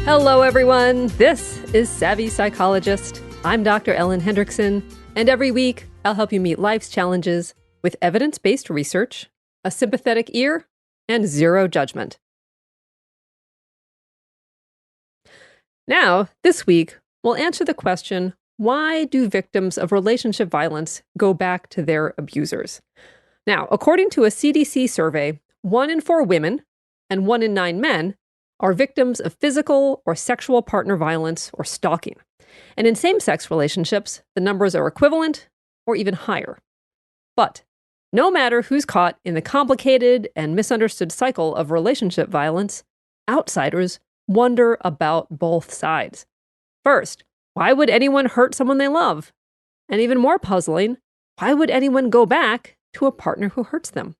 Hello, everyone. This is Savvy Psychologist. I'm Dr. Ellen Hendrickson, and every week I'll help you meet life's challenges with evidence-based research, a sympathetic ear, and zero judgment. Now, this week, we'll answer the question, why do victims of relationship violence go back to their abusers? Now, according to a CDC survey, 1 in 4 women and 1 in 9 men are victims of physical or sexual partner violence or stalking. And in same-sex relationships, the numbers are equivalent or even higher. But no matter who's caught in the complicated and misunderstood cycle of relationship violence, outsiders wonder about both sides. First, why would anyone hurt someone they love? And even more puzzling, why would anyone go back to a partner who hurts them?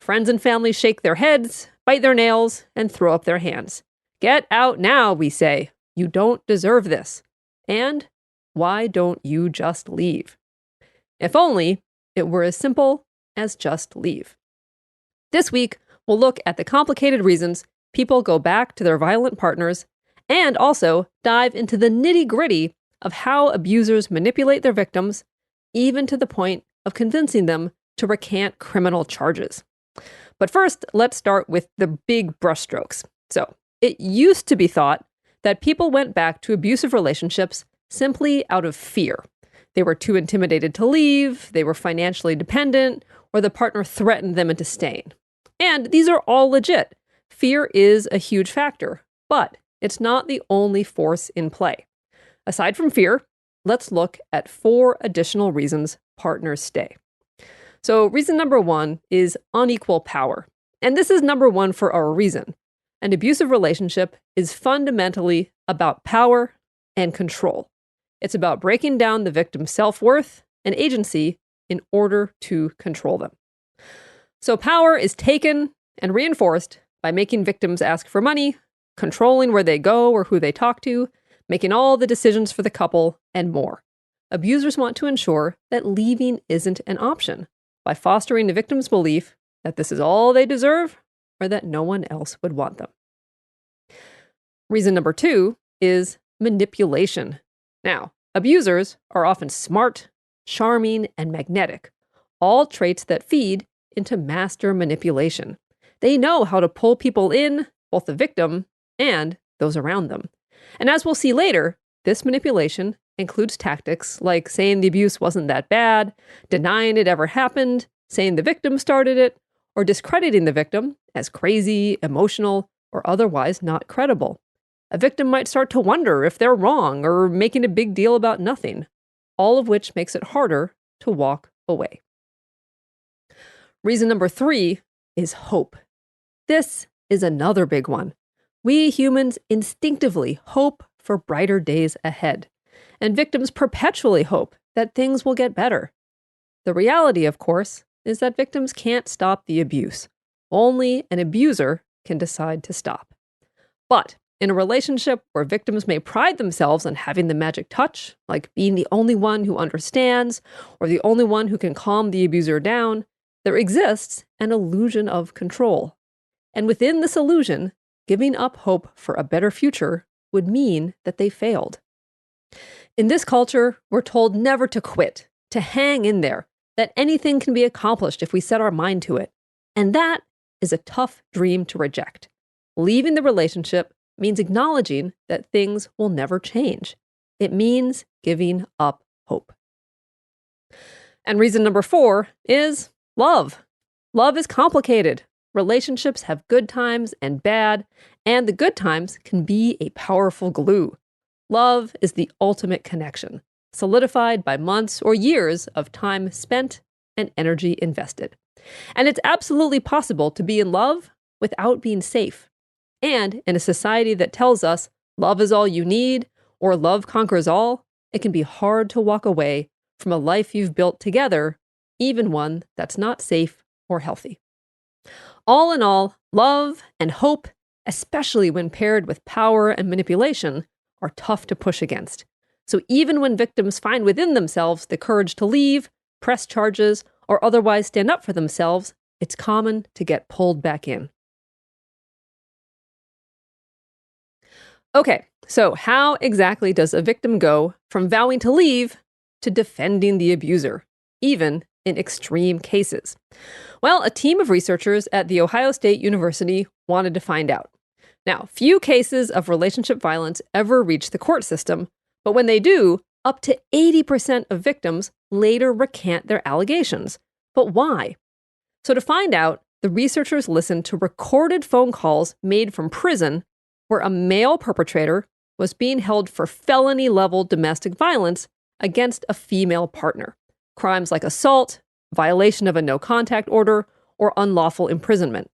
Friends and family shake their heads, bite their nails, and throw up their hands. Get out now, we say. You don't deserve this. And why don't you just leave? If only it were as simple as just leave. This week, we'll look at the complicated reasons people go back to their violent partners and also dive into the nitty-gritty of how abusers manipulate their victims, even to the point of convincing them to recant criminal charges. But first, let's start with the big brushstrokes. So, it used to be thought that people went back to abusive relationships simply out of fear. They were too intimidated to leave, they were financially dependent, or the partner threatened them into staying. And these are all legit. Fear is a huge factor, but it's not the only force in play. Aside from fear, let's look at 4 additional reasons partners stay. So reason number 1 is unequal power. And this is number 1 for a reason. An abusive relationship is fundamentally about power and control. It's about breaking down the victim's self-worth and agency in order to control them. So power is taken and reinforced by making victims ask for money, controlling where they go or who they talk to, making all the decisions for the couple, and more. Abusers want to ensure that leaving isn't an option by fostering the victim's belief that this is all they deserve or that no one else would want them. Reason number 2 is manipulation. Now, abusers are often smart, charming, and magnetic, all traits that feed into master manipulation. They know how to pull people in, both the victim and those around them. And as we'll see later, this manipulation includes tactics like saying the abuse wasn't that bad, denying it ever happened, saying the victim started it, or discrediting the victim as crazy, emotional, or otherwise not credible. A victim might start to wonder if they're wrong or making a big deal about nothing, all of which makes it harder to walk away. Reason number 3 is hope. This is another big one. We humans instinctively hope for brighter days ahead, and victims perpetually hope that things will get better. The reality, of course, is that victims can't stop the abuse. Only an abuser can decide to stop. But in a relationship where victims may pride themselves on having the magic touch, like being the only one who understands or the only one who can calm the abuser down, there exists an illusion of control. And within this illusion, giving up hope for a better future would mean that they failed. In this culture, we're told never to quit, to hang in there, that anything can be accomplished if we set our mind to it. And that is a tough dream to reject. Leaving the relationship means acknowledging that things will never change. It means giving up hope. And reason number 4 is love. Love is complicated. Relationships have good times and bad, and the good times can be a powerful glue. Love is the ultimate connection, solidified by months or years of time spent and energy invested. And it's absolutely possible to be in love without being safe. And in a society that tells us love is all you need or love conquers all, it can be hard to walk away from a life you've built together, even one that's not safe or healthy. All in all, love and hope, especially when paired with power and manipulation, are tough to push against. So even when victims find within themselves the courage to leave, press charges, or otherwise stand up for themselves, it's common to get pulled back in. Okay, so how exactly does a victim go from vowing to leave to defending the abuser, even in extreme cases? Well, a team of researchers at The Ohio State University wanted to find out. Now, few cases of relationship violence ever reach the court system, but when they do, up to 80% of victims later recant their allegations. But why? So to find out, the researchers listened to recorded phone calls made from prison where a male perpetrator was being held for felony-level domestic violence against a female partner. Crimes like assault, violation of a no-contact order, or unlawful imprisonment.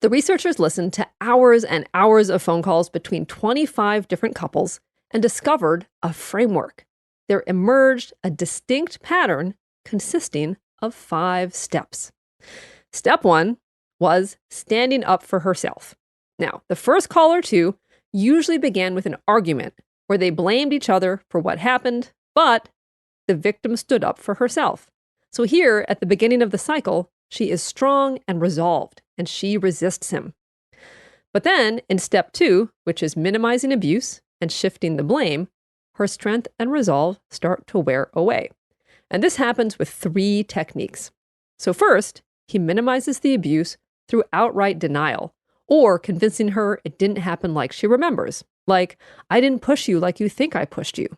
The researchers listened to hours and hours of phone calls between 25 different couples and discovered a framework. There emerged a distinct pattern consisting of 5 steps. Step 1 was standing up for herself. Now, the first call or two usually began with an argument where they blamed each other for what happened, but the victim stood up for herself. So here, at the beginning of the cycle, she is strong and resolved, and she resists him. But then, in step 2, which is minimizing abuse and shifting the blame, her strength and resolve start to wear away. And this happens with 3 techniques. So first, he minimizes the abuse through outright denial, or convincing her it didn't happen like she remembers. Like, I didn't push you like you think I pushed you.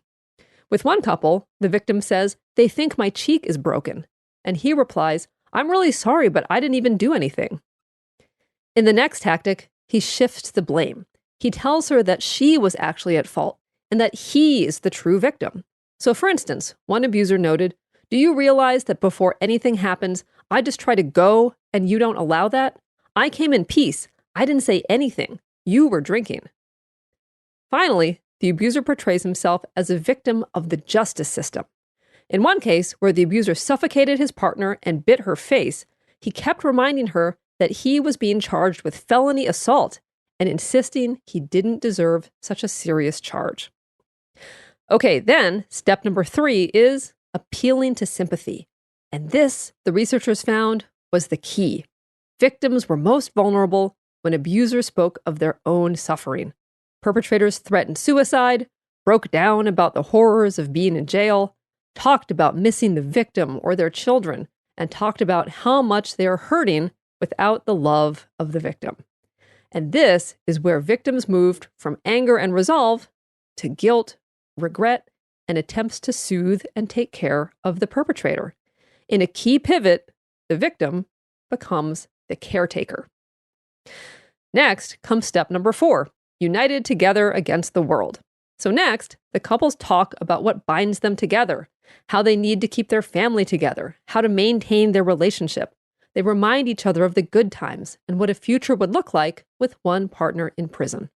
With one couple, the victim says, they think my cheek is broken. And he replies, I'm really sorry, but I didn't even do anything. In the next tactic, he shifts the blame. He tells her that she was actually at fault and that he is the true victim. So for instance, one abuser noted, do you realize that before anything happens, I just try to go and you don't allow that? I came in peace. I didn't say anything. You were drinking. Finally, the abuser portrays himself as a victim of the justice system. In one case, where the abuser suffocated his partner and bit her face, he kept reminding her that he was being charged with felony assault and insisting he didn't deserve such a serious charge. Okay, then, step number 3 is appealing to sympathy. And this, the researchers found, was the key. Victims were most vulnerable when abusers spoke of their own suffering. Perpetrators threatened suicide, broke down about the horrors of being in jail, talked about missing the victim or their children, and talked about how much they are hurting without the love of the victim. And this is where victims moved from anger and resolve to guilt, regret, and attempts to soothe and take care of the perpetrator. In a key pivot, the victim becomes the caretaker. Next comes step number 4, united together against the world. So next, the couples talk about what binds them together, how they need to keep their family together, how to maintain their relationship. They remind each other of the good times and what a future would look like with one partner in prison.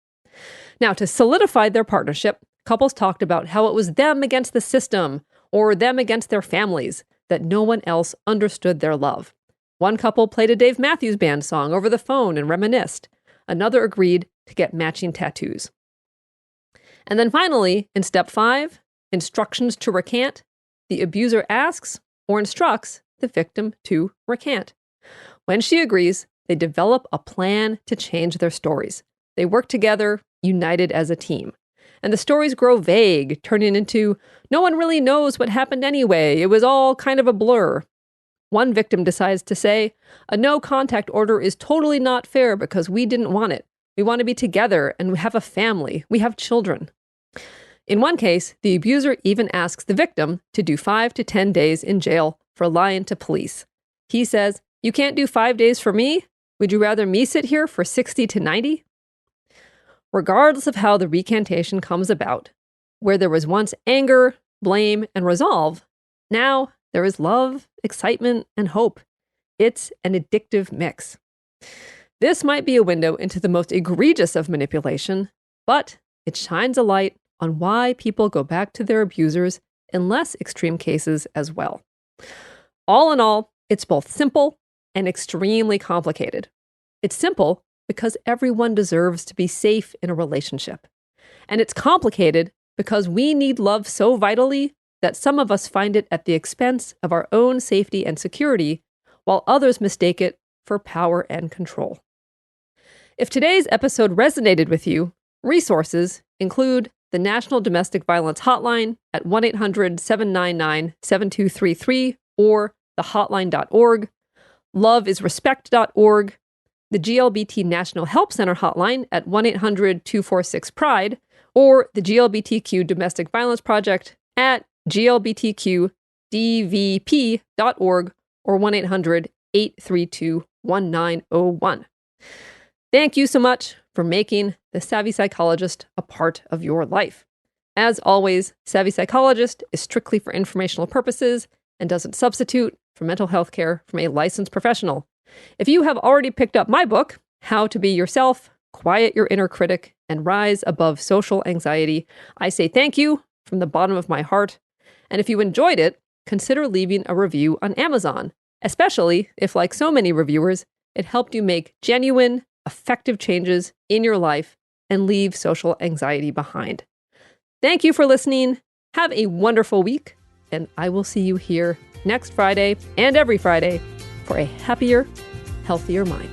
Now, to solidify their partnership, couples talked about how it was them against the system or them against their families, that no one else understood their love. One couple played a Dave Matthews Band song over the phone and reminisced. Another agreed to get matching tattoos. And then finally, in step 5, instructions to recant, the abuser asks or instructs the victim to recant. When she agrees, they develop a plan to change their stories. They work together, united as a team. And the stories grow vague, turning into, no one really knows what happened anyway. It was all kind of a blur. One victim decides to say, a no-contact order is totally not fair because we didn't want it. We want to be together and we have a family. We have children. In one case, the abuser even asks the victim to do 5 to 10 days in jail for lying to police. He says, you can't do 5 days for me? Would you rather me sit here for 60 to 90? Regardless of how the recantation comes about, where there was once anger, blame, and resolve, now there is love, excitement, and hope. It's an addictive mix. This might be a window into the most egregious of manipulation, but it shines a light on why people go back to their abusers in less extreme cases as well. All in all, it's both simple and extremely complicated. It's simple because everyone deserves to be safe in a relationship. And it's complicated because we need love so vitally that some of us find it at the expense of our own safety and security, while others mistake it for power and control. If today's episode resonated with you, Resources include the National Domestic Violence Hotline at 1-800-799-7233 or thehotline.org, loveisrespect.org, the GLBT National Help Center hotline at 1-800-246-PRIDE, or the GLBTQ Domestic Violence Project at glbtqdvp.org or 1-800-832-1901. Thank you so much for making The Savvy Psychologist a part of your life. As always, Savvy Psychologist is strictly for informational purposes and doesn't substitute for mental health care from a licensed professional. If you have already picked up my book, How to Be Yourself, Quiet Your Inner Critic, and Rise Above Social Anxiety, I say thank you from the bottom of my heart. And if you enjoyed it, consider leaving a review on Amazon, especially if, like so many reviewers, it helped you make genuine, effective changes in your life and leave social anxiety behind. Thank you for listening. Have a wonderful week, and I will see you here next Friday and every Friday for a happier, healthier mind.